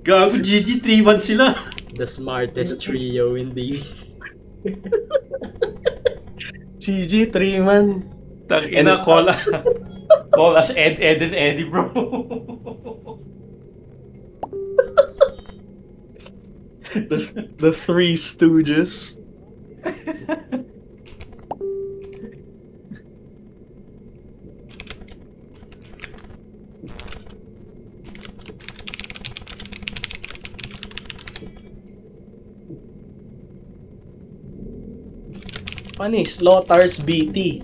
Gago, GG, 3-1 sila. The smartest trio in the... GG, 3-man. Tangina, it's call us. us. Call us Ed, and Eddie, bro. The Three Stooges. Funny, Slaughter's BT.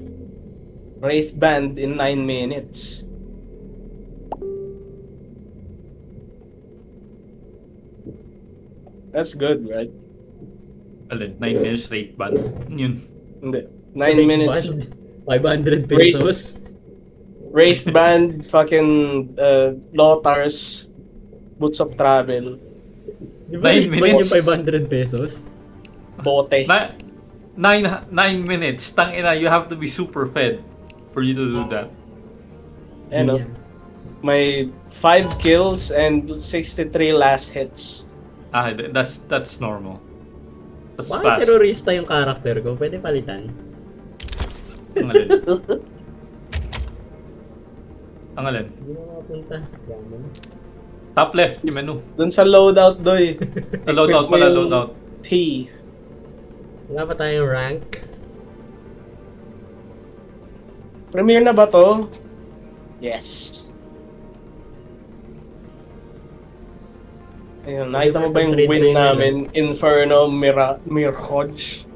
Wraith Band in 9 minutes. That's good, right? Alin, 9 minutes rate ban. Yun. Hindi. 9 minutes. 500 pesos. Wraith Band, fucking Lothars, Boots of Travel, Di ba 9 ba yun minutes? yung 500 pesos? Bote. 9 minutes. Tangina, you have to be super fed for you to do that. Ano? May 5 kills and 63 last hits. Ah, that's normal. That's Bakit fast. terorista yung character ko? Pwede palitan? Ang alin? Ang alin? Hindi mo makapunta. Yaman. Top left, yung menu. Dun sa loadout, doy. Sa loadout Equip mo pala, yung loadout. T. Wala pa tayong rank. Premiere na ba to? Yes. Ayun, nakita mo ba yung Trade win sa'yo, namin? Inferno Mirage.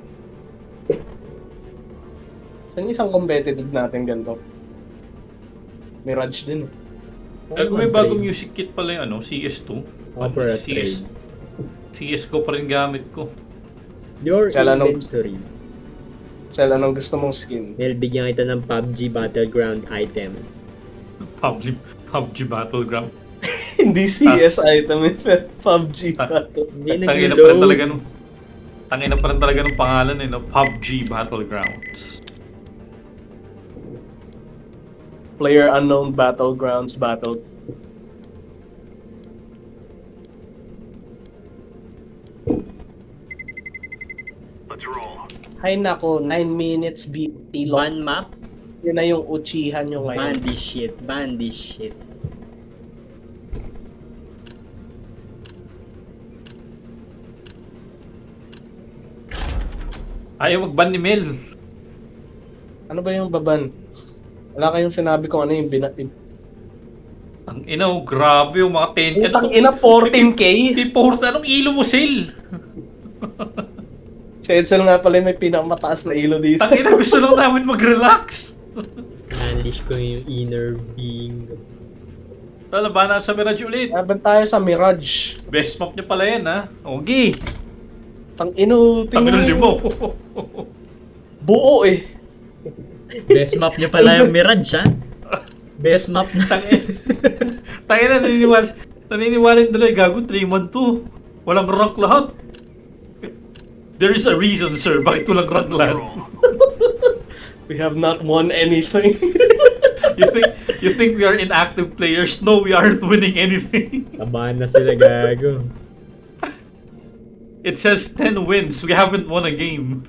Saan yung isang competitive natin ganito? Mirage din. Eh, kung may bagong music kit pala yung ano, CS2. Opera CS, trade. CS ko pa rin gamit ko. Your Sala nung- inventory. Sel, anong gusto mong skin? Dahil bigyan kita ng PUBG Battleground item. PUBG Battleground. Hindi CS item, PUBG Ah. battle. Hindi Tangina pa rin nag-load. talaga nung Tangina pa rin talaga nung pangalan eh, no? PUBG Battlegrounds. Player Unknown Battlegrounds Battle. Hay nako, 9 minutes BT long. One map? Yun na yung uchihan nyo ngayon. Bandy shit. Bandy shit. Ayaw mag-ban ni Mel. Ano ba yung baban? Wala kayong sinabi kung ano yung binatid. Ang ina, oh, grabe yung mga 10k. Utang ina, 14k? Di porta, anong ilo mo, Sil? Si Edsel nga pala may pinakamataas na ilo dito. Tangina, gusto lang namin mag-relax. Unleash ko yung inner being. Labanan sa Mirage ulit. Laban tayo sa Mirage. Best map niya pala yan, ha? Okay. Tang ino, Tangina tingnan mo. Buo eh. Best map niya pala yung Mirage, ha? Best map na. Tangina, naniniwala yung dalawa, gago, 3-1-2. Walang rank lahat. There is a reason, sir, bakit walang rank lahat. We have not won anything. You think we are inactive players? No, we aren't winning anything. Tabahan na sila, gago. It says 10 wins. We haven't won a game.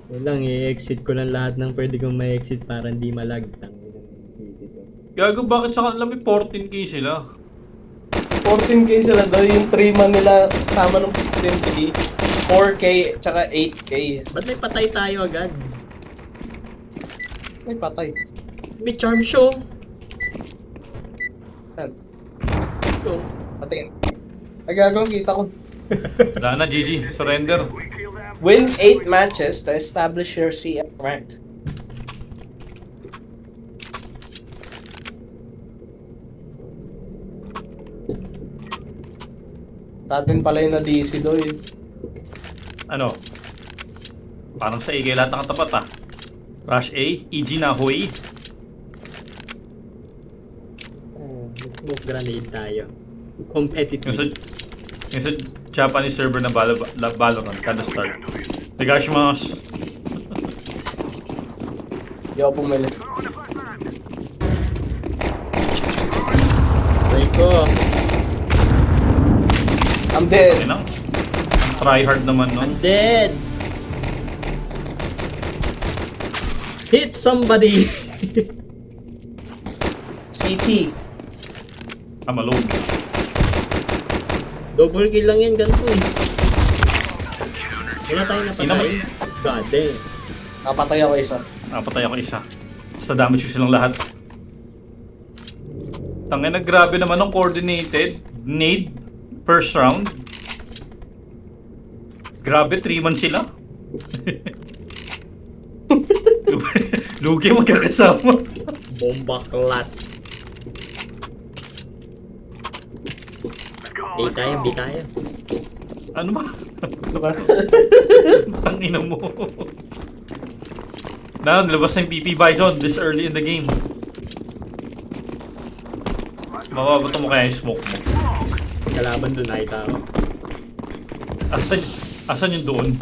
Yun lang, i-exit ko lang lahat ng pwede kong ma-exit para hindi malag. Tangin ng PC ko. Gago, bakit sa kanila may 14k sila? 14k sila daw, yung 3-man nila sama ng 15k, 4k, tsaka 8k. Ba't may patay tayo agad? May patay. May charm show. Saan? Go. Patingin. Agagawang kita ko. Wala na, GG. Surrender. Win 8 matches to establish your CF rank. Sa atin pala yung na-DC doy. Ano? Parang sa igay lahat ng katapat, ah. Rush A, EG na Hoy. Smoke grenade tayo. Yung sa, Competitive. yung sa Japanese server na Valorant, kada start. Higashimasu. Di ako pumili. Try ko. I'm dead. Okay lang. Try hard naman nun. I'm dead! Hit somebody! CT. I'm alone. Double kill lang yan, ganito eh. Wala tayong Sino napatay. ba? God damn. Napatay ako isa. Napatay ako isa. Basta damage ko silang lahat. Tangina, grabe naman ng coordinated. Nade. First round. Grabe, 3-man sila. Lugi magkakasama. Bomba clat. B tayo. Ano ba? Diba? Tangina mo. Na, labas na yung PP Bison this early in the game. Mababato mo kaya yung smoke mo. Kalaban doon, nakita ako. Asan yung doon?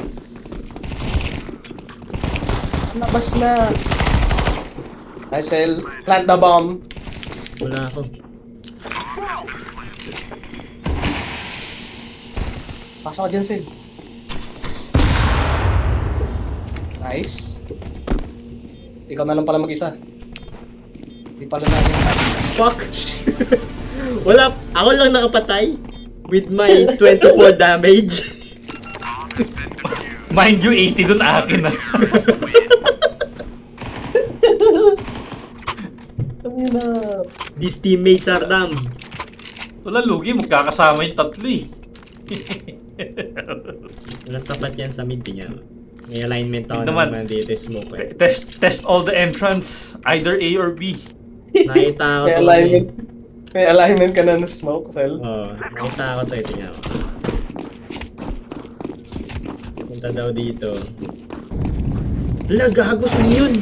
Labas na. Hazel, plant the bomb. Wala ako. Pasok ka dyan, Sil. Nice. Ikaw na lang pala mag-isa. Hindi pala namin. Fuck! Wala, ako lang nakapatay. With my 24 damage. Mind you, 80 doon akin na. Kami na. These teammates are dumb. Wala, Lugi, magkakasama yung tatlo eh. Walang tapat yan sa mid niya. May alignment ako Naman. naman dito smoke eh. Test all the entrance, either A or B. Nakita ako May to. alignment. May alignment ka na ng smoke, Sel. Oo, nakita ako to. Tingnan mo. Punta daw dito. Wala, gago saan yun?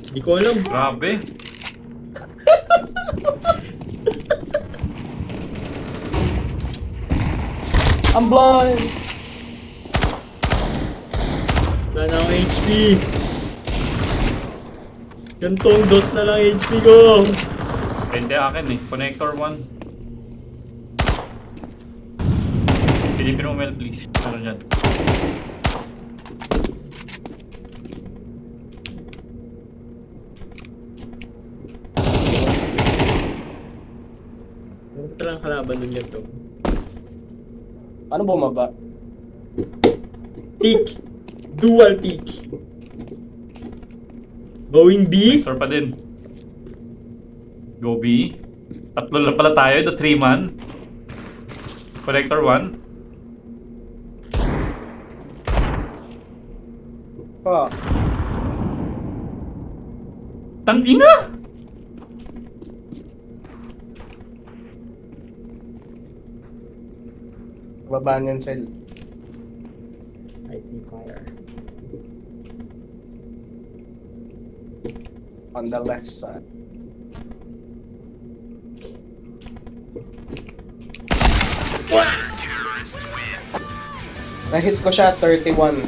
Hindi ko alam. Grabe. I'm blind! Wala na akong HP. Gantong dos na lang HP ko. Pwede akin eh. Connector 1. Pilipin mo, Mel, please. Ano dyan? Ano pa lang kalaban dun yun to? Paano bumaba? Peak. Dual peak. Going B? Connector pa din. Go B. Tatlo lang pala tayo, the 3-man. Connector 1. Ah. Tangina! Baba niyan, Sel. I see fire. On the left side. Na-hit ko siya, 31.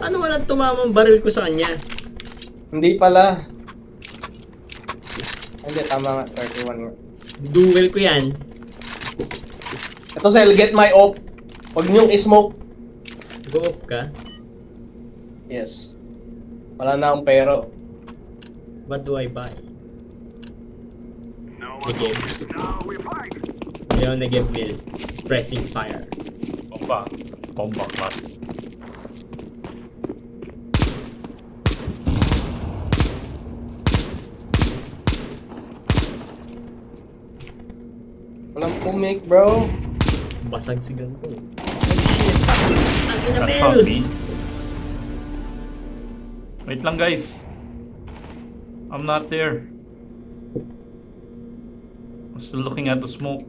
Paano walang tumamang baril ko sa kanya? Hindi pala. Hindi, tama nga, 31 nga. Duel ko yan. Ito, Sel, get my op. Huwag niyong i-smoke. Go up ka. Yes. Wala na akong pero. What do I buy? Nag-game. Ayaw nag-game mill. Pressing fire. Bomba. Bomba class. Walang pumik, bro. Basag sigang ko. That's not me. Wait lang, guys. I'm not there. I'm still looking at the smoke.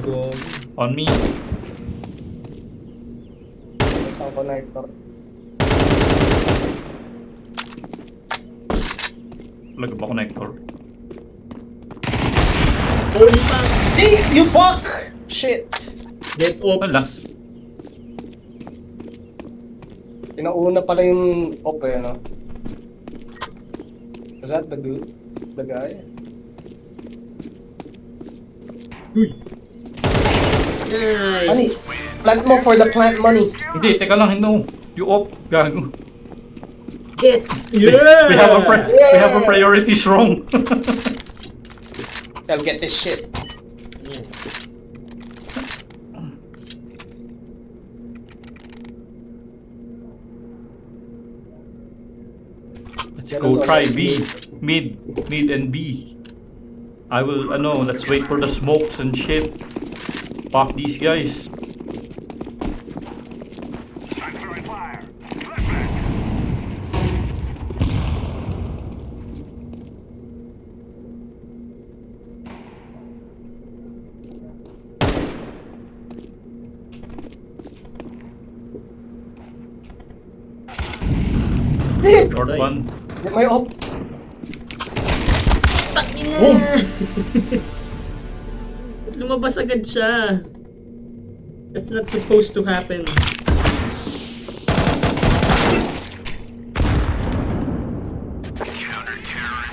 Go. On me. Isang connector. Lag ba connector? Holy fuck! Hey, you fuck! Shit. Get up. Alas. Pinauna pala yung op eh, no? Is that the dude? The guy? Uy! Nice! Anis! Plant mo for the plant money. Hindi, teka lang, no. You op, gago. Get! We have our priorities wrong. I'll get this shit. Let's go try B. Mid and B. I will, let's wait for the smokes and shit. Fuck these guys. Short Right. one. May op. Boom! Lumabas agad siya. That's not supposed to happen.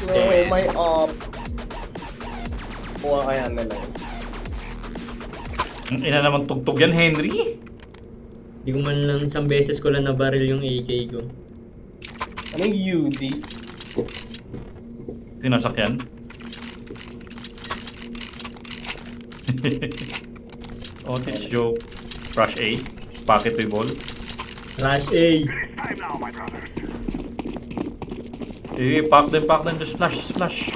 No, may op. Kuha kaya nila yun. Ang ina naman tugtog yan, Henry. Hindi ko man lang isang beses ko lang nabaril yung AK ko. Anong UD? Sinasakyan. Oh, this joke. Rush A. Pocket with ball. Rush A! Eh, pack them. Just splash.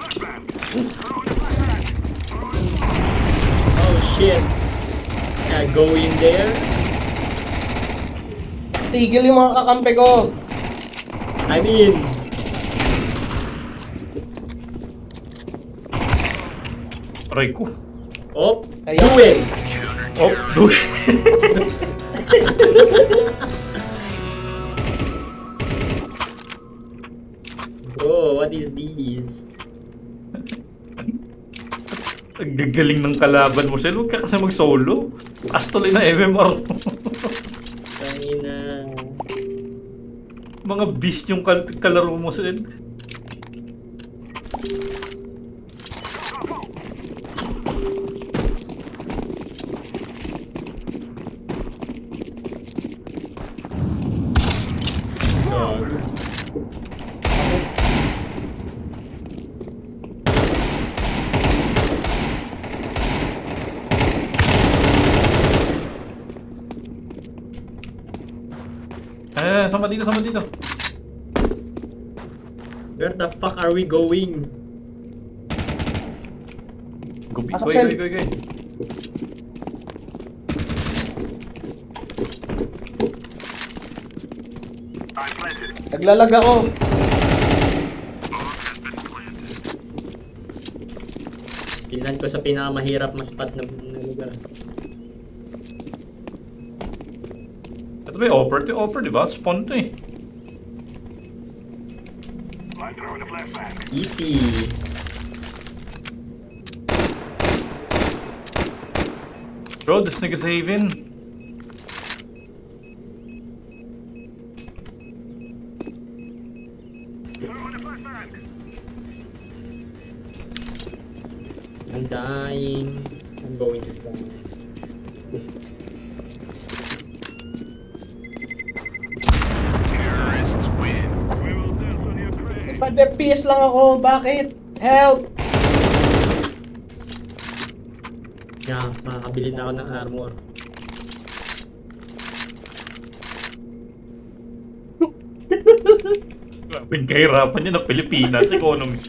Oh shit! Go in there. Tigil yung mga kakampi ko. I'm in! Aray ko. Oh! Kaya- Do it! Oh, do it. Bro, what is this? Ang gagaling ng kalaban mo, Sel. Huwag ka kasi mag-solo. Taas tuloy na MMR mo. Tangina. Mga beast yung kalaro mo, Sel. God. Sama dito. Where the fuck are we going? Go. Pasok, Sel. Naglalag ako. Tingnan ko sa pinakamahirap na spot na lugar. Ito ba yung offer, di ba? Spawn to eh. Easy. Bro, this nigga's saving. I'm dying. I'm going to die. 5 FPS lang ako. Bakit? Help! Yeah, makakabili na ako ng armor. Grabe kahirapan niya ng Pilipinas economy.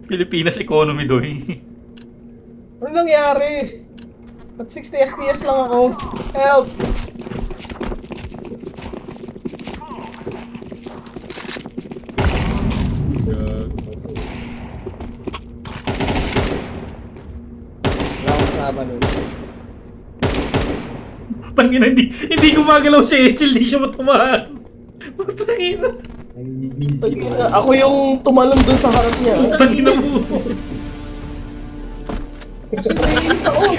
Pilipinas economy doy. Ano nangyari? At 60 FPS lang ako. Help! Wala akong kasama nun. Pangina, hindi gumagalaw si Ethel, hindi siya matamaan. Putangina. I'm invincible. Ako yung tumalon dun sa harap niya. Pangina mo. Kasi naiinis ako.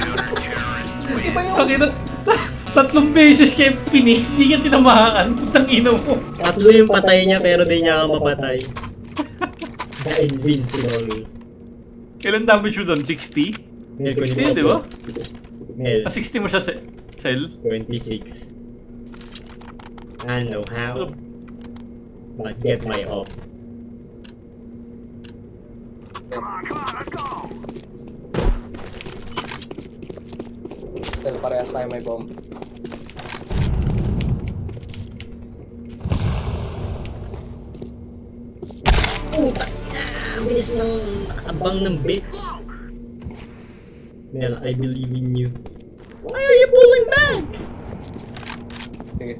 Iba yung... Pangina. 3 beses kayo pinik, hindi ka tinamaan. Putang ina mo. 3 yung patay niya pero di niya ka mapatay. The Invincible. Kailan damage mo doon? 60? Mel, 60, di ba? Mel, 60 mo siya Cell? 26. I know how. But get my off. Well, parehas tayo may bomb. Puta na! Bilis ng abang ng bitch. Mel, I believe in you. Why are you pulling back? Sige.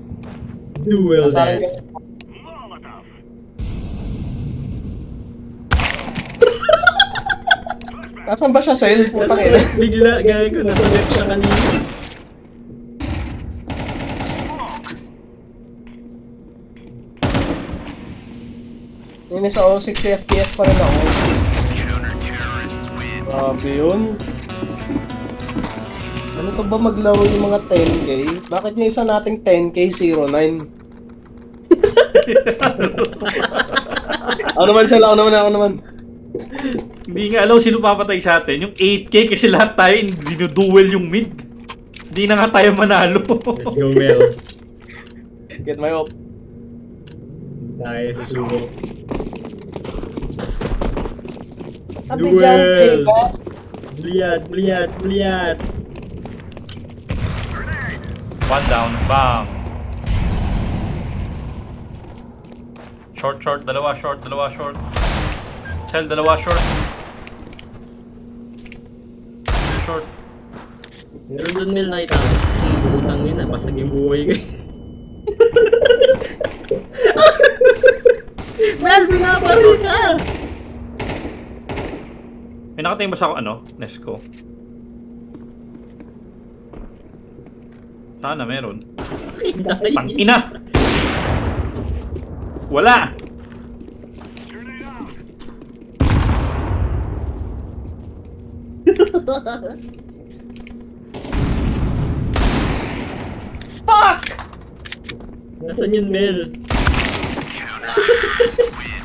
Duel Nasa akin that. yung... Nasaan ba siya, Sel? Putang ina. Bigla, gago, nasa left siya kanina. Inis ako, 60 FPS pa rin ako. Grabe yun. Ano to ba maglaro yung mga 10k? Bakit yung isa nating 10k 09? Ako naman sila, ako naman. Hindi nga alam sino papatay sa atin. Yung 8K kasi lahat tayo dinuduel yung mid. Hindi na nga tayo manalo. Let's go, Mel. Get my op. Tayo susubo. Sabi Duel! dyan, Kayla. Bliat. One down, bang. Short, dalawa short. Cell, dalawa short. Short. Meron doon, Mel, nakita ko. Putang ina, basag yung buhay ko. Mel, binabaril ka! May nakatingin ba sa Nesco? Sana meron. Pang ina! Wala! Fuck! Nasaan yun, Mel?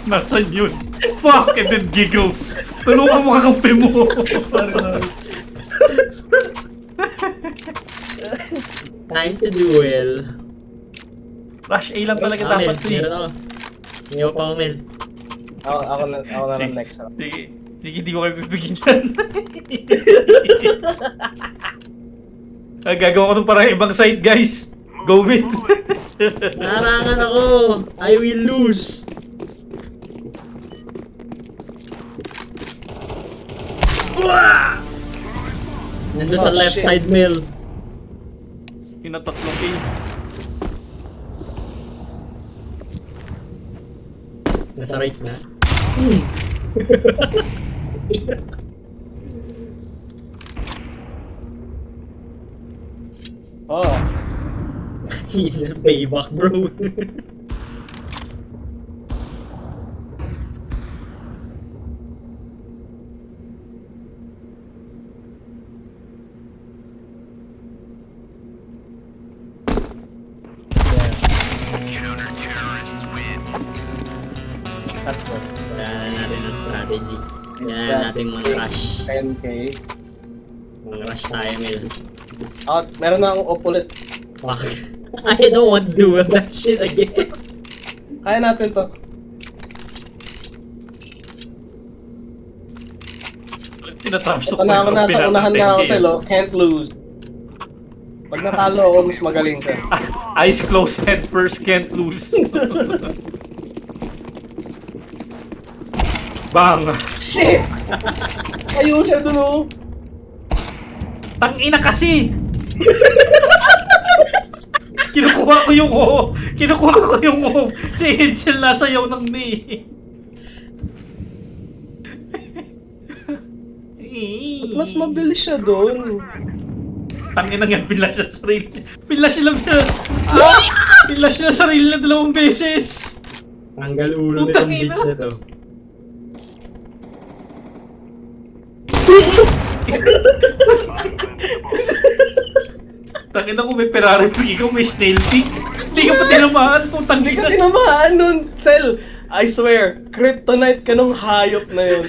Nasaan yun? Fuck! And then giggles! Tulungan mo kakampi mo! Time to duel. Rush A lang talaga dapat to eh. Meron ako. Ngayon pa ako, Mel. Ako na lang next. Sige, di ko kayo bibigyan dyan. Gagawa ko nung parang ibang site, guys. Go mid. Narangan ako! I will lose! Nandun sa Oh, left shit. side, Mel. Pinatatlong A. Nasa right na. Oh. Payback, bro. Tatlo. Wala na natin ang strategy. Wala na natin mga rush. 10k. Mga rush tayo, Mel. Meron na akong op ulit. Fuck. I don't want to do that shit again. Kaya natin to. Tinatrapos Ito na ako, nasa unahan na ako, Sel. Can't lose. Pag natalo ako, mas magaling siya. Eyes closed, head first, can't lose. Bang! Shit! Ayun siya dun, oh. Tangina kasi! Kinukuha ko yung O! Kinukuha ko yung O! Si Edsel nasa yaw ng ni! At mas mabilis siya dun. Tangina nga, pilash na sarili. Pilash lang siya! Ah! Pilash na sarili na 2 beses! Tanggal ulo Putang nitong ina. bitch na to. Tangina ko may Ferrari pick, ikaw may snail pick. Hindi ka pa tinamaan, putang Hindi ka ina. tinamaan nun, Sel. I swear, kryptonite ka nung hayop na yun.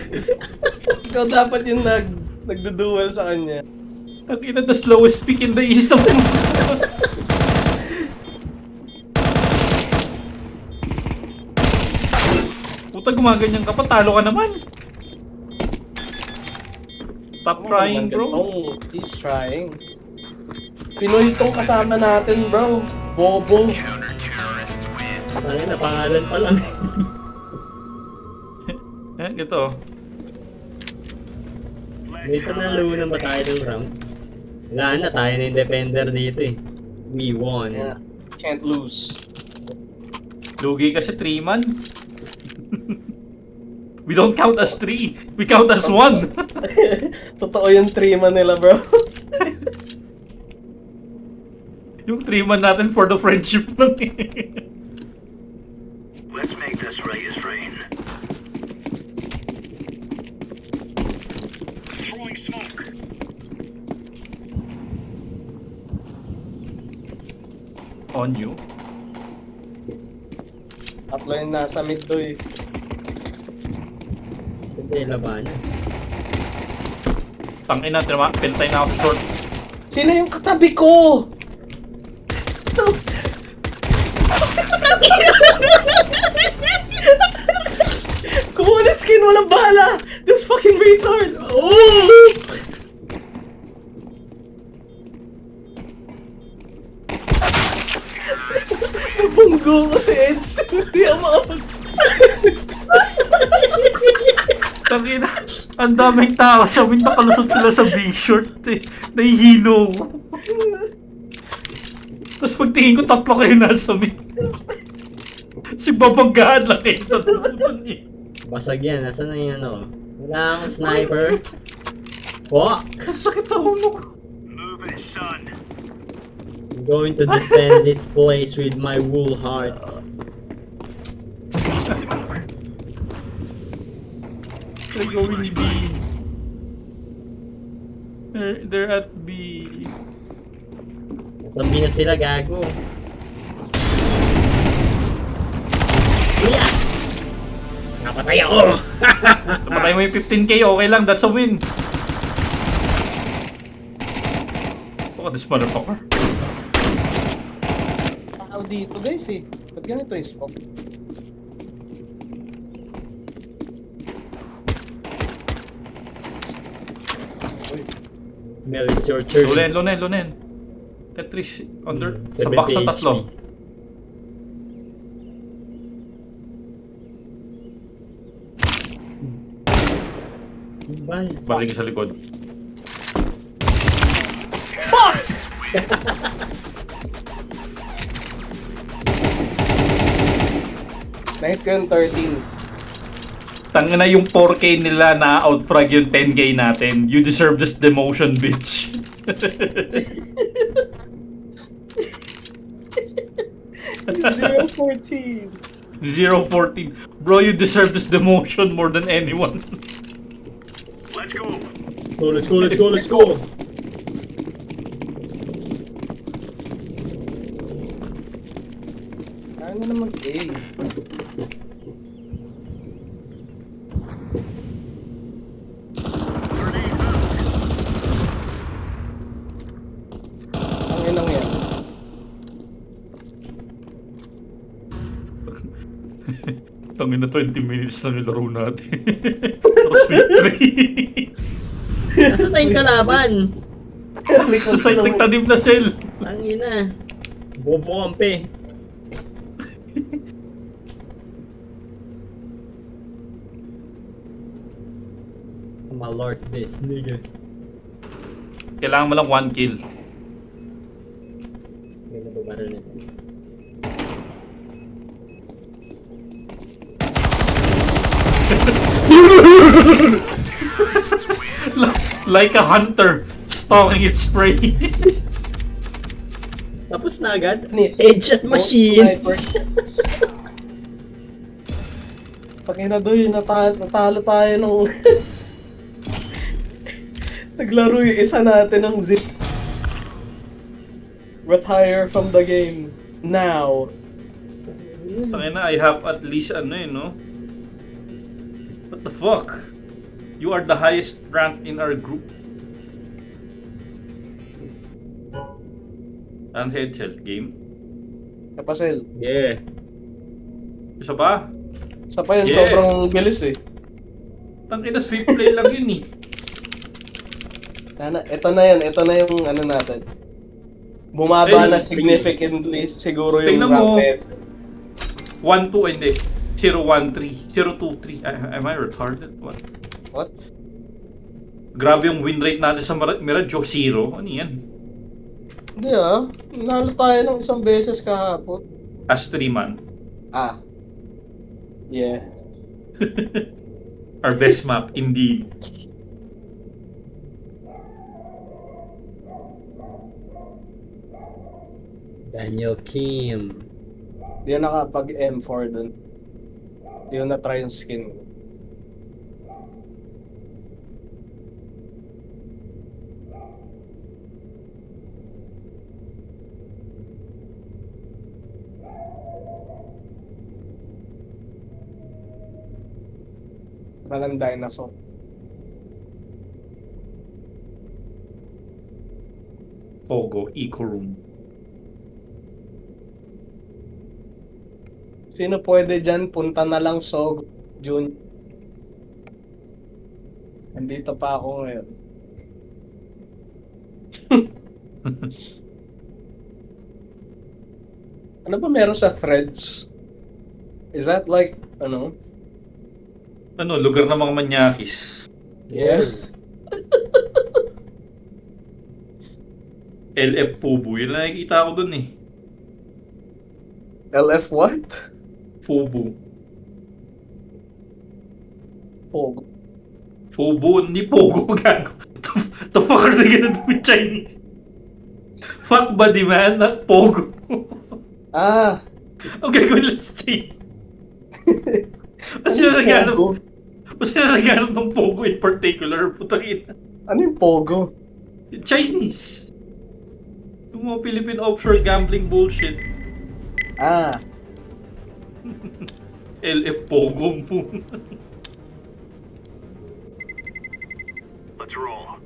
Ikaw dapat yung nagduduel sa kanya. Tangina, the slowest pick in the east of Puta, gumaganyan ka pa, talo ka naman. Stop trying, bro. Oh, he's trying. Pinoy tong kasama natin, bro. Bobo. Ay, napangalan pa lang. Ito. May panalunan ba tayo ng round? Wala na, tayo na yung defender dito eh. We won. Yeah. Can't lose. Lugi kasi 3-man. We don't count as 3. We count as 1. Totoo yung 3-man nila, bro. Yung 3-man natin for the friendship lang eh. Let's make this Reyes rain. Throwing smoke. On you. Tatlo yung nasa mid to eh. Hindi, labanan. Tangina, pintay na ako short. Sino yung katabi ko? Kumuha ng skin, walang bala! This fucking retard! Oh! Nabunggo ko si Eds. Hindi ako makapag... Tangina, ang daming tao. Sabihin nakalusot sila sa B-short eh. Nahihilo ko. Tapos pagtingin ko, tatlo kayo nasa mid. Si babanggaan lang kayo. Basag yan, nasa na yung ano? Wala akong sniper. Fuck! Kasakit ang ulo ko. Move it, son. I'm going to defend this place with my wool heart. They're going B. They're at B. Sabi na sila, gago. Yeah! Napatay ako! Napatay mo yung 15k, okay lang. That's a win. Look at this motherfucker. Tao dito guys eh. Ba't ganito yung smoke? Uy. Mel, it's your turn. Lunen. Tetris under sa 70 box na tatlo. HP. Bal. Balik sa likod. Night ko yung 13. Tanga na yung 4k nila na outfrag yung 10k natin. You deserve this demotion, bitch. 0-14. 0-14. Bro, you deserve this demotion more than anyone. Let's go. Let's go! Ano naman eh. Ang inang yan. Tangin na 20 minutes na nilaro natin. Tapos victory. Nasa sa'yo kalaban! Sa site nagtanim na cell. Ang ina. Bobo kampe. Malort this nigga. Kailangan mo lang 1 kill. Ganda ba baril nito? Like a hunter stalking its prey. Tapos na agad? Nis. Headshot machine! Pakina doy, natalo tayo nung... Naglaro yung isa natin ng zip. Retire from the game. Now. Tangina, I have at least no? What the fuck? You are the highest rank in our group. And headshot game. Kapasel. Yeah. Isa pa? Sa pa yun, Yeah. sobrang bilis eh. Tangina, sweep play lang yun eh. Sana, ito na yun. Ito na yung ano natin. Bumaba Hey, na significantly siguro yung tingnan mo. rank. 1-2, hindi. 0-1-3. 0-2-3. Am I retarded? What? What? Grabe yung win rate natin sa Mirage, 0. Ano yan? Hindi ah. Nalo tayo ng isang beses kahapon. As 3 man. Ah. Yeah. Our best map, indeed. Daniel Kim. Di ko nakapag M4 dun. Di ko na-try yung skin. Walang dinosaur. Pogo, Eco Room. Sino pwede dyan? Punta na lang Sog, June. Nandito pa ako ngayon. Ano ba meron sa threads? Is that like, ano? Ano, lugar ng mga manyakis. Yeah. LF Fubu, yun lang nakikita ko dun eh. LF what? Fubu. Oh, Fubu, hindi Pogo, gago. The fuck are they gonna do with Chinese? Fuck buddy man, not Pogo. ah! Ang gagawin lang sa Chinese. Mas sila naghanap, Pogo? mas sila naghanap ng Pogo in particular, putang ina. Ano yung Pogo? Chinese. Yung mga Philippine offshore gambling bullshit. Ah! LF Pogo mo. Let's roll.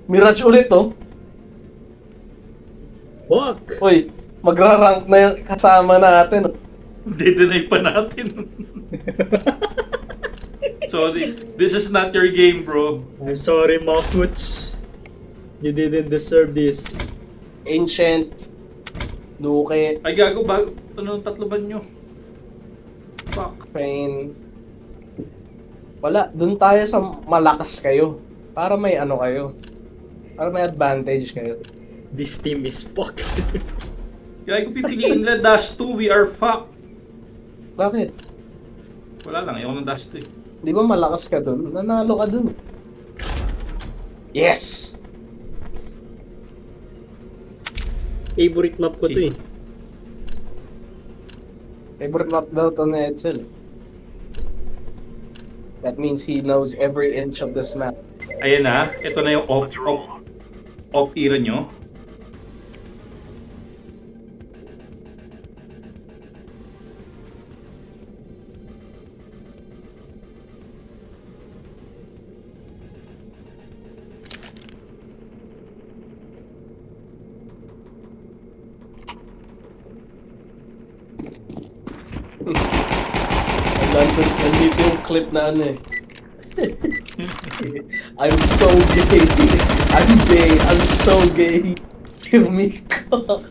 Mirage ulit to. Fuck! Uy, magra-rank na yung kasama natin. Didenay pa natin. Sorry, this is not your game, bro. I'm sorry, Makuts. You didn't deserve this. Ancient. Nuke. Ay gago, bago. Ano, tatlo ba nyo? Fuck. Train. Wala, dun tayo sa malakas kayo. Para may ano kayo. Para may advantage kayo. This team is fucked. Gago, pipiliin nila Dash 2, we are fucked. Bakit? Wala lang, ayaw ng Dash 2 eh. Di ba malakas ka dun? Nanalo ka dun. Yes! Favorite map ko to eh. Favorite map daw to na Edsel. That means he knows every inch of this map. Ayan na, ito na yung Let's roll. off era nyo. Nandito yung clip na ano eh. I'm so gay. I'm gay. I'm so gay. Give me cock.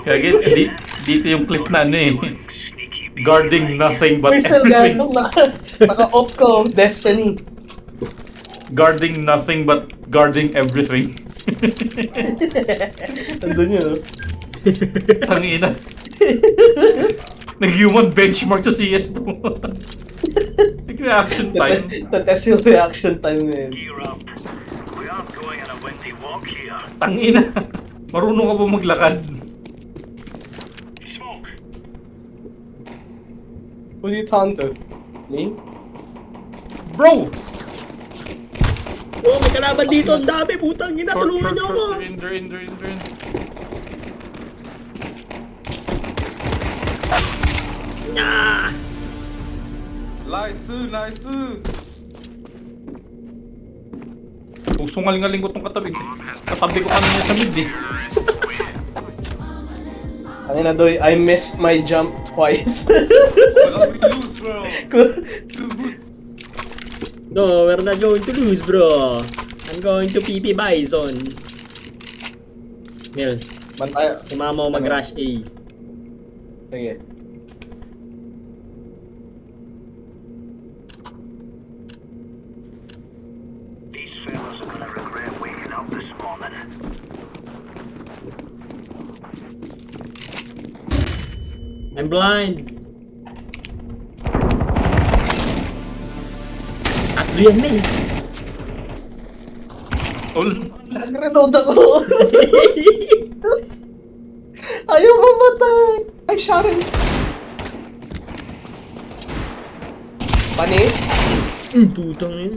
Kaya dito yung clip na ano eh. Sneaky Guarding nothing but May cell everything. gagong naka-off ko. Destiny. Guarding nothing but guarding everything. Nandun yun, no? Tangina. Nag-human benchmark sa CS2. Nag-reaction time. Tatest yung reaction time na yun. gear up. We aren't going on a windy walk here. Tangina. Marunong ka ba maglakad? Smoke. Who do you talk to? Me? Bro! Oh, may kalaban dito. Ang dami, putang ina. Tulungan niyo ako. They're in. Ah! Nice. Susungaling-aling ko tong katabi. Katabi ko kanina sa mid eh. Ano na doy, I missed my jump twice. No, we're not going to lose, bro. I'm going to PP Bison. Nil, Bantay. sumama mo mag-rush A. Sige. These fellas are gonna regret waking up this morning. I'm blind. Tatlo yan, men. Nag-reload ako. Ayaw mamatay. Ay, Sharon. Panis? Tutang yun.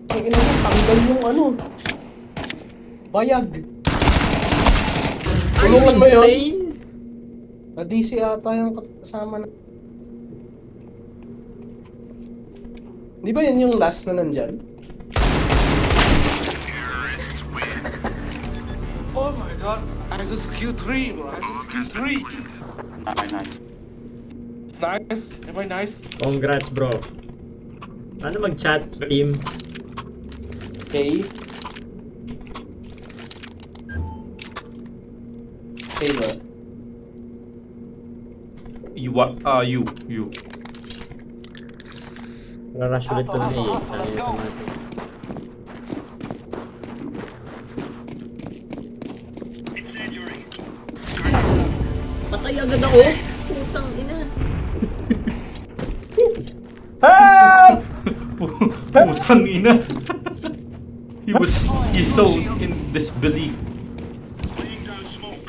Ang ina mo, tanggal yung ano. Bayag. Tulungan mo yun. Insane. Na-DC ata yung kasama na. Di ba yun yung last na nandyan? Oh my god, I just Q3, bro. I just Q3. Nice. Am I nice? Congrats, bro. Paano mag-chat sa team? Okay. Okay ba? You. Rush ulit to na eh. Tayo natin. Incendiary. Patay agad ako. Putang ina. Help! Putang ina. He's so in disbelief. Laying down smoke.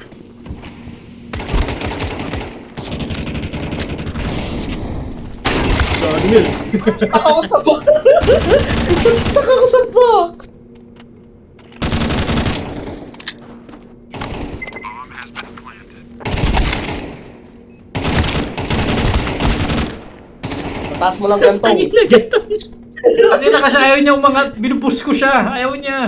Sorry, Mil. Ako sa box! Stuck ako sa box! Taas mo lang gantong. Tangin na gato. Kanina kasi ayaw niya umangat. Binubus ko siya. Ayaw niya.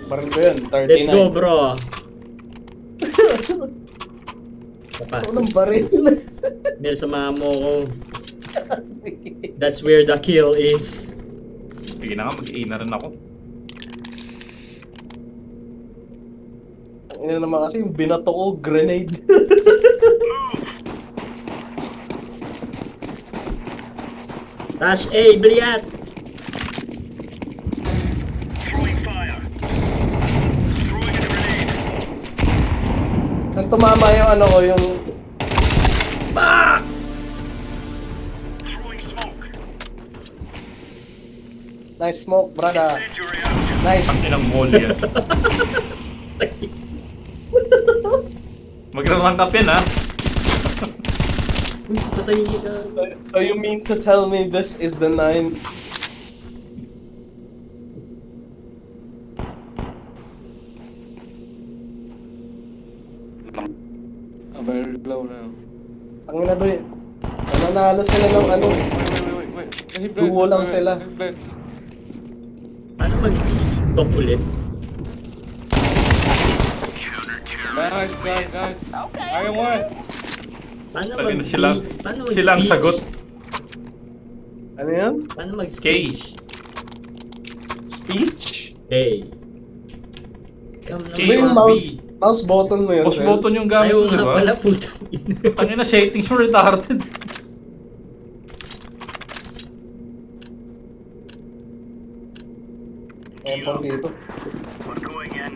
Baril ko yun, 39. Let's go, bro. Papa, Ako ng baril. Mil, samahan mo ko. That's where the kill is. Sige na nga, mag-A na rin ako. Ano naman kasi yung binato ko, grenade. Rush A, Bliat. Throwing fire. Throwing a grenade. Nang tumama yung ano ko, yung... Throwing smoke. Nice smoke, brada. Incendiary out. Nice. Ang inang wall yan. Magra-rank up yan ha. Uy, patayin niya ka. So you mean to tell me this is the 9? I'm very low now. Ang ina doy. Nananalo sila ng ano. Wait. He Duo lang sila. He bled. Paano mag-top ulit? Nice, guys. I won. Paano Tangin na mag- sila. Paano Sila ang mag-speech? sagot. Ano yan? Paano mag-speech? Speech? Hey. Scam K Ba naman. yung or mouse, B? mouse button mo yun, Mouse sir? button yung gamit Ayaw mo, di nga ba? pala, putang ina. Tangina, settings mo retarded. Empor dito. We're going in.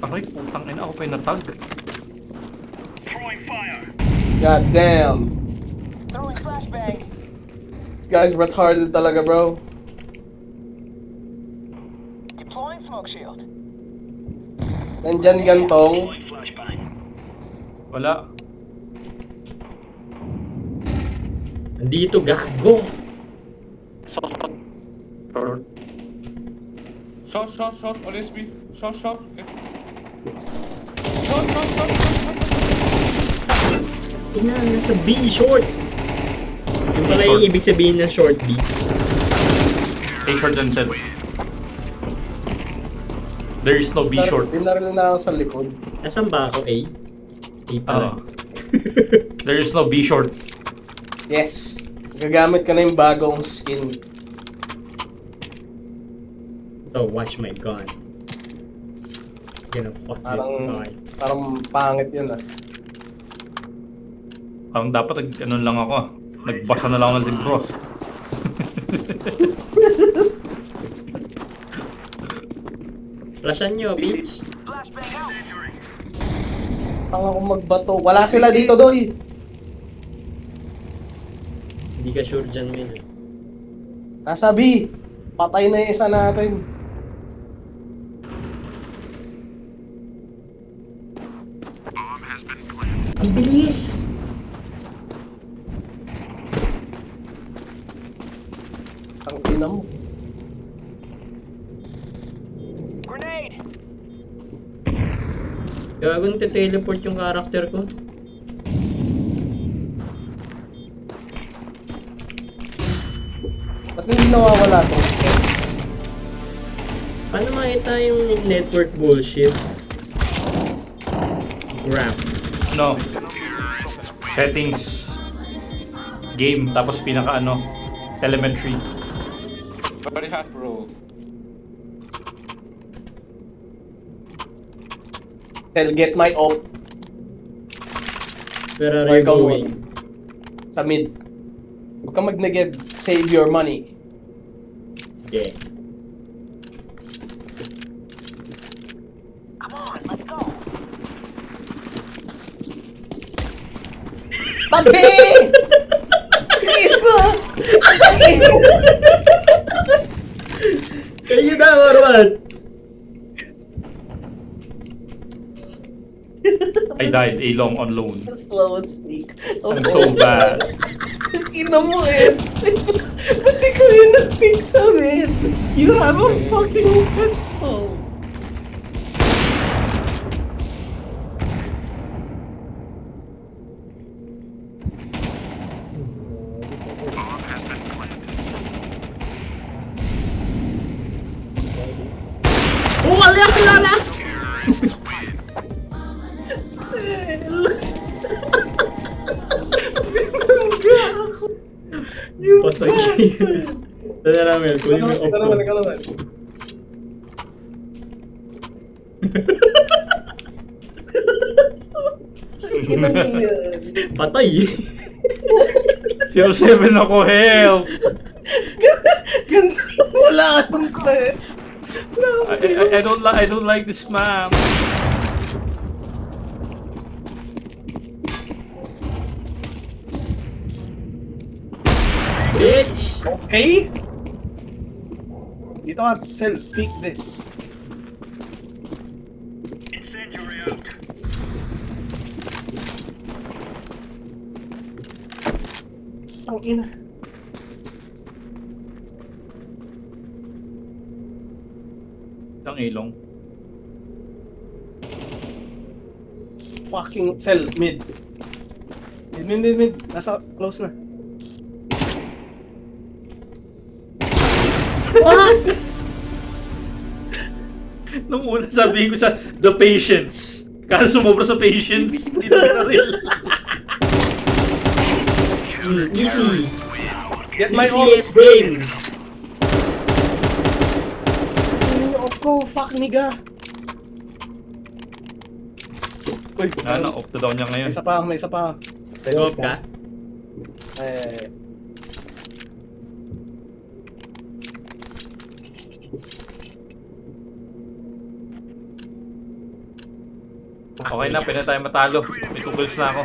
Aray, putang ina, ako pa yung natag. Throwing fire. God damn. Throwing flashbang. This guy's retarded talaga, bro. Deploying smoke shield. Nandyan gantong. Deploying flashbang. Wala. Andito, gago! Short, on SB. Short. Short. Ina, nasa B, short! Yung pala yung ibig sabihin ng short B. A short and cell. There is no B short. Binaril na ako sa likod. Nasaan ba ako, A? A pala. There is no B short. Yes. Gagamit ka na yung bagong skin. Oh, watch my gun. Gonna fuck this guy. Parang pangit yun ah. Ang dapat ano lang ako. Nagbasa na lang ako ng Zigros. Flashan nyo, bitch. Tanga akong magbato. Wala sila dito, Doy. Hindi ka sure dyan, Min. Nasa B. Patay na yung isa natin. Ang bilis. Ang ina mo. Gago nagte-teleport yung character ko. Ba't hindi nawawala tong skin? Paano makita yung network bullshit? Graph. No. Settings. Game. Tapos pinaka ano. Elementary. Very hot, bro. Cell, get my op. Where are you Ikaw going? Sa mid. Huwag ka mag-negev. Save your money. Yeah. Tabi! Iba! Kayo na, Marwan! I died a long on loan. Slow speak. I'm so bad. Ina mo, Eds. Ba't ikaw yung nag-pick sa mid? You have a fucking pistol. Oh, wala ka lala! Binangga ako. You Pasok bastard. Tala namin, kunin mo yung Ikaw op ko. naman. Ina mo yan. Patay! 07 ako, help! Ganda. Wala kang pet. I don't like this map. Bitch! Okay? Dito ka, Cell, pick this. Incendiary out. Ang ina. Isang ilong. Fucking Cell, mid. Mid. Nasa close na. Nung una sabihin ko sa the patience. Kaya sumobra sa patience, hindi na pinaril. Easy! Get my ult. Easiest game! Ano yung ult ko? Fuck, nigga. Uy, Off the down niya ngayon. may isa pa. Nag-off ka? Eh, Okay na, pwede na tayo matalo. May 2 kills na ako.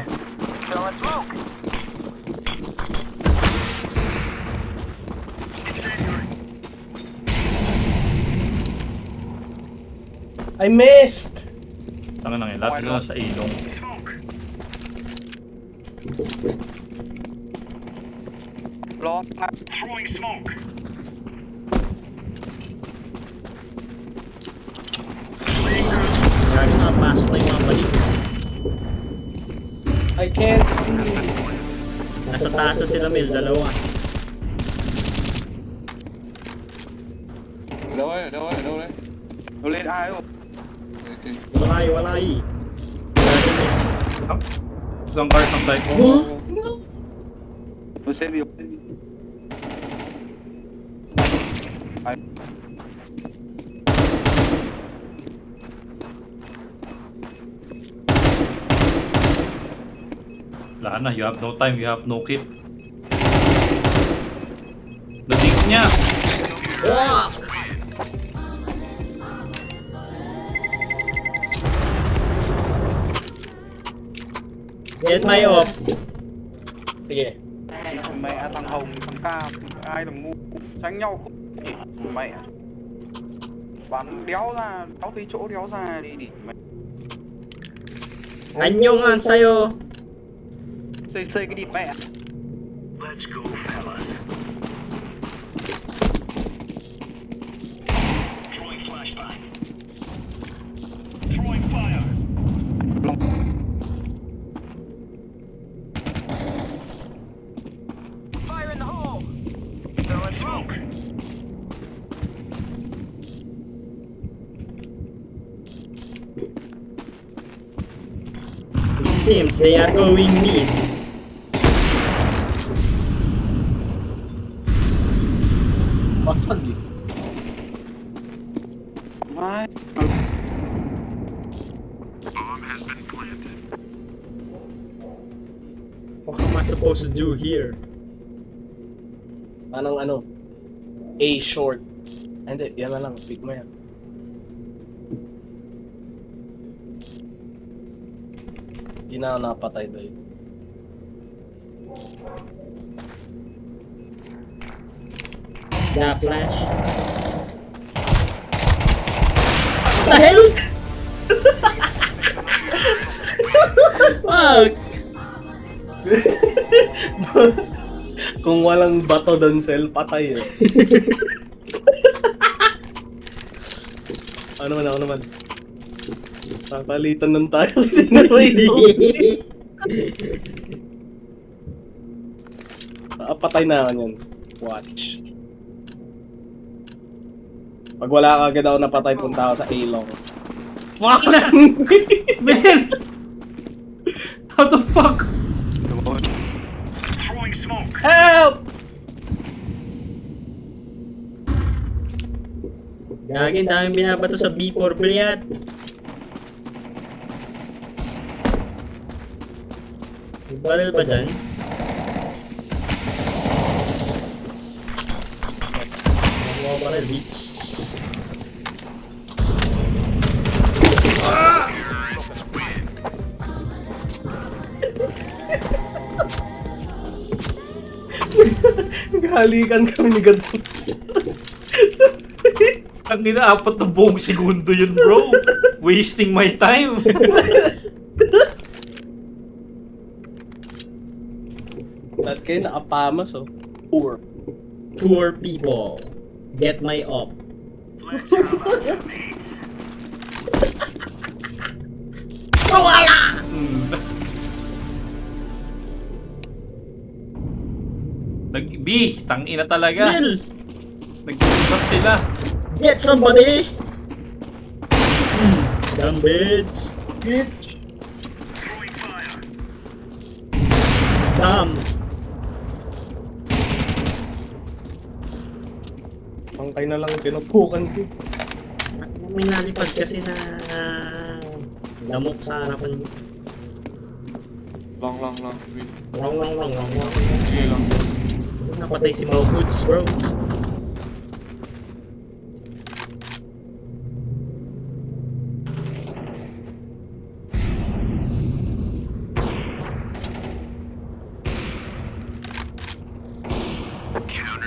I missed! Tanga na ngayon, lahat na lang sa ilong. Long. Throwing smoke. Gagi, nakapasok na yung mga balik. I can't see. Nasa taas na sila, Mel. Dalawa. Đâu đấy. Nó lên ai không? Ok. Walay. Isang card ng type mo. Huh? Nó sẽ đi. Ai. Wala na, you have no time, you have no kit. Nadik niya! Get my off. Sige. Mẹ thằng Hồng, thằng Ca, ai thằng ngu tránh nhau không? Mẹ. Bắn đéo tí chỗ đéo ra đi mẹ. Anyong sa'yo. Xây cái đi mẹ. Let's go, fellas. Throwing flashbang. Throwing fire. Fire in the hole. Throwing smoke. It seems they are going mid. Basag eh. Mai. What am I supposed to do here? Anong ano? A short. Hindi, yan na lang. Pick mo yan. Hindi na ako nakapatay doon. Yeah, flash. What the hell? Fuck! Kung walang bato doon, Sel, patay eh. Ano naman. Papalitan ng tayo kasi naway patay na ako yan. Watch. Pag wala ka agad ako napatay, punta ako sa A-long. Fuck na! Man! How the fuck? Throwing smoke. Help! Gagi, daming binabato sa B4 playat. May barrel ba dyan? Mga barrel, bitch. Naghalikan kami ni Gadon. Ang apat na buong segundo yun, bro. Wasting my time. Lahat kayo nakapamas oh. Poor. Poor people. Get my op. Let's have a mates. Nag-B, tangina talaga. Kill! Nag-usap sila. Get somebody! Dumb bitch! Bitch! Throwing fire. Dumb! Pangkay na lang yung pinupukan ko. May nalipad kasi na lamok sa harapan mo. Long. Wrong. Sige lang. Napatay si Mau Goods, bro.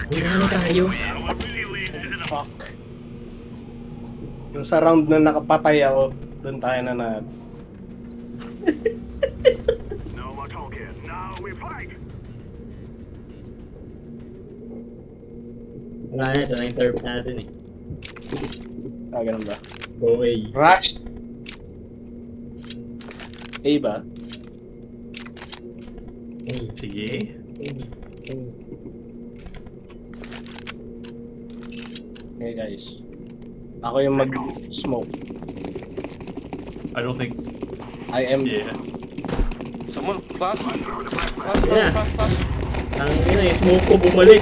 Hindi na tayo. Fuck. Yung sa round na nakapatay ako, doon tayo na No more talking. Now we fight. Wala na, ito na yung turf natin eh. Ah, ganun ba? Go A. Rush! A ba? A. Sige. A. Okay guys. Ako yung mag-smoke. I don't think... I am... Yeah. Someone flash. Yeah. Flash. Ang ina, yung smoke ko bumalik.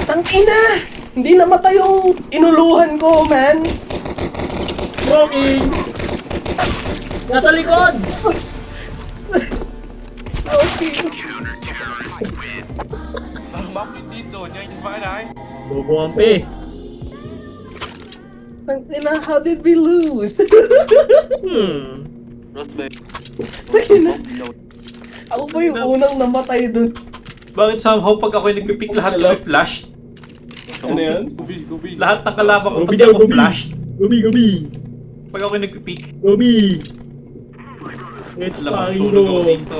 Tangina! Hindi namatay yung inuluhan ko, man! Smoking! Nasa likod! Smoking! Map dito, nhanh vãi đái. Bobo ang pe. Tangina, how did we lose? Rất bê. Ako pa yung unang namatay dun. Bakit somehow pag ako yung nagpipick lahat yung flashed? Ano yun? Gobi. Lahat ng kalaban ko Gobi pati daw, ako gobi. flashed. Gobi! Pag ako yung nagpipick, Gobi! Let's alam ko fucking sunog ako go! dito.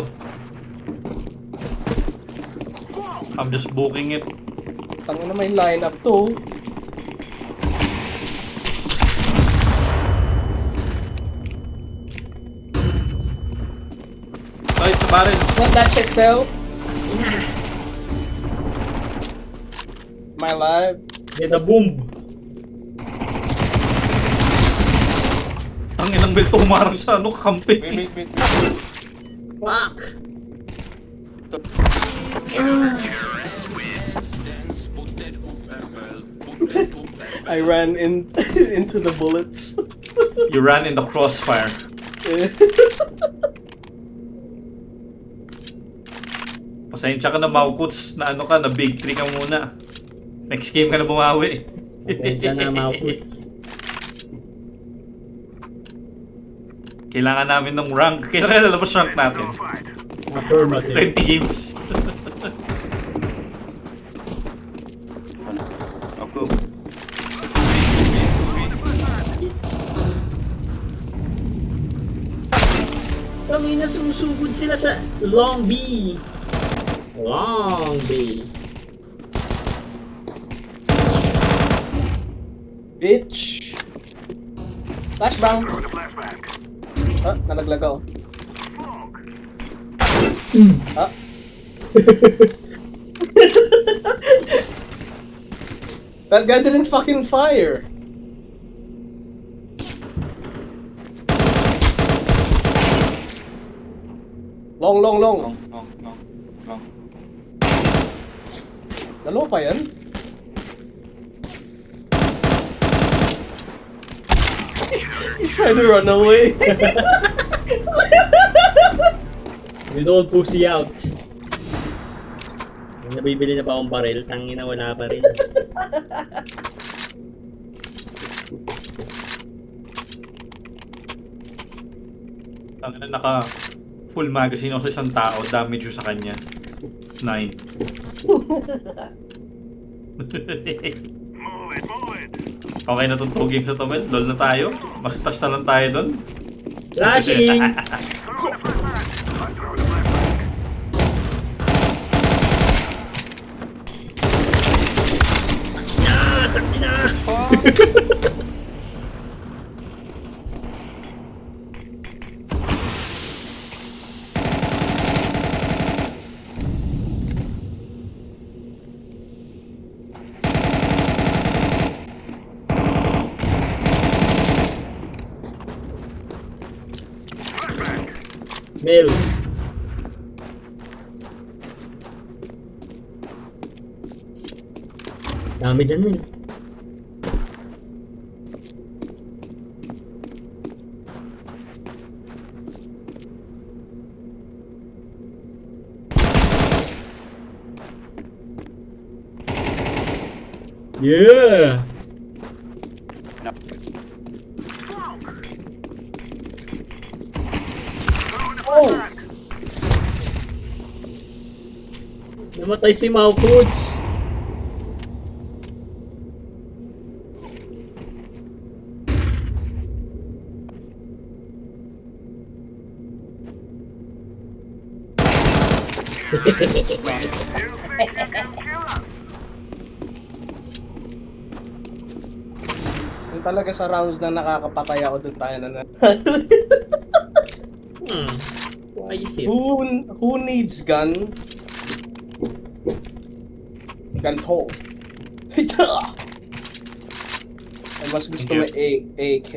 I'm just booking it. Tangina, may lineup to. Kahit sa barrel. Let that shit sell. My life. Get a boom! Ang inang belt umarang sa ano, kampi. Mid. Fuck! I ran in into the bullets. You ran in the crossfire. Pasensya ka na, Maukuts, na ano ka, na big 3 ka muna. Next game ka na bumawi. Atensya na, Maukuts. Kailangan namin ng rank. Kailangan lalabas rank natin. Affirmative. 20 games. Ako. Tangina, sumusugod sila sa Long B. Long B. Bitch. Flashbang. Ah, nalaglag ako. Ah. That guy didn't fucking fire. Long. Long. Dalawa pa yan? He tried to run away. You don't pussy out. May nabibili na pa akong baril, tangina wala pa rin. Ang naka full magazine ako sa isang tao, damage ko sa kanya. 9. Okay na itong 2 games na to, men. LOL na tayo. Mas touch na lang tayo dun. Flashing! Mel. Dami dyan, Mel. Yeah! Oh! Namatay si Maukuts! talaga sa rounds na nakakapatay ako doon tayo na. Why is it? Who needs gun? Ganto. Ay, mas gusto mo AK.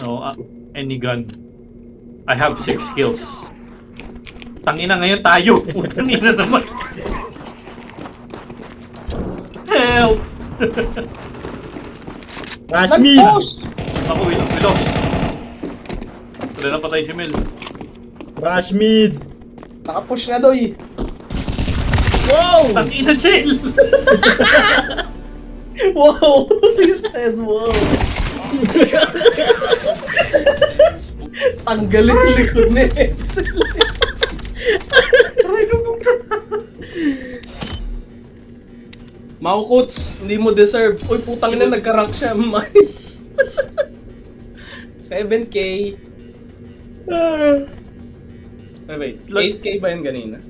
No, any gun. I have 6 kills. Tangina ngayon tayo. Putang ina naman. Help! Rush me! Nag-push! Ako, we lost. Wala na patay si Mel. Rush mid! Naka-push na doy. Wow! Tangina, Shell! Wow! He said wow. Tanggalin yung likod ni Excel. Maukots, hindi mo deserve. Uy, putang ina, nagka-rank siya. 7K. Wait, 8K ba yun kanina?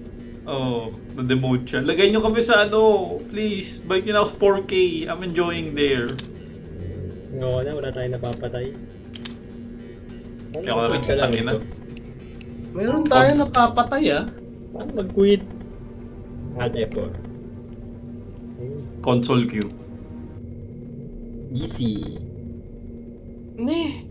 Oh, na-demote siya. Lagay nyo kami sa ano, please. Balik nyo na ako sa 4K. I'm enjoying there. Oo na, wala tayong napapatay. Kaya ko na rin tangina. Meron tayo napapatay ah. Paano mag-quit? Add effort. Console queue. Easy. Ne.